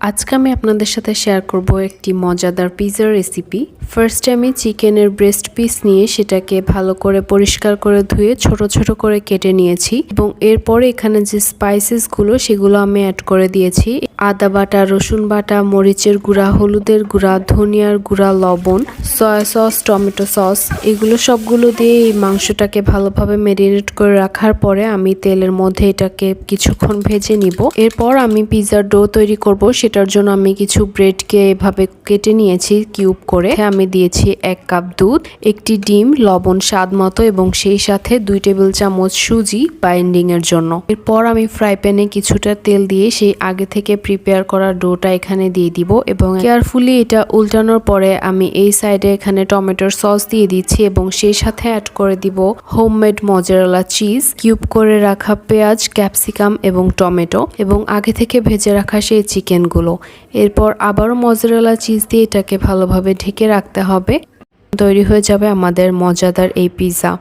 আজকে আমি আপনাদের সাথে শেয়ার করব একটি মজাদার পিৎজার রেসিপি। ফার্স্টে আমি চিকেনের ব্রেস্ট পিস নিয়ে সেটাকে ভালো করে পরিষ্কার করে ধুয়ে ছোট ছোট করে কেটে নিয়েছি এবং এরপরে এখানে যে স্পাইসেসগুলো সেগুলো আমি অ্যাড করে দিয়েছি। আদা বাটা, রসুন বাটা, মরিচের গুঁড়া, হলুদের গুঁড়া, ধনিয়ার গুঁড়া, লবণ, সয়া সস, টমেটো সস, এগুলো সবগুলো দিয়ে এই মাংসটাকে ভালোভাবে ম্যারিনেট করে রাখার পরে আমি তেলের মধ্যে এটাকে কিছুক্ষণ ভেজে নিব। এরপর আমি পিৎজার ডো তৈরি করব। সেটার জন্য আমি কিছু ব্রেডকে এভাবে কেটে নিয়েছি কিউব করে। আমি দিয়েছি 1 কাপ দুধ, একটি ডিম, লবণ স্বাদ মতো এবং সেই সাথে 2 টেবিল চামচ সুজি বাইন্ডিং এর জন্য। এরপর আমি ফ্রাই প্যানে কিছুটা তেল দিয়ে সেই আগে থেকে প্রিপেয়ার করা ডোটা এখানে দিয়ে দিব এবং কেয়ারফুলি এটা উল্টানোর পরে আমি এই সাইডে এখানে টমেটোর সস দিয়ে দিচ্ছি এবং সেই সাথে অ্যাড করে দিব হোমমেড মজারেলা চিজ, কিউব করে রাখা পেঁয়াজ, ক্যাপসিকাম এবং টমেটো এবং আগে থেকে ভেজে রাখা সেই চিকেনগুলো। এরপর আবারও মজারেলা চিজ দিয়ে এটাকে ভালোভাবে ঢেকে রাখতে হবে। তৈরি হয়ে যাবে আমাদের মজাদার এই পিৎজা।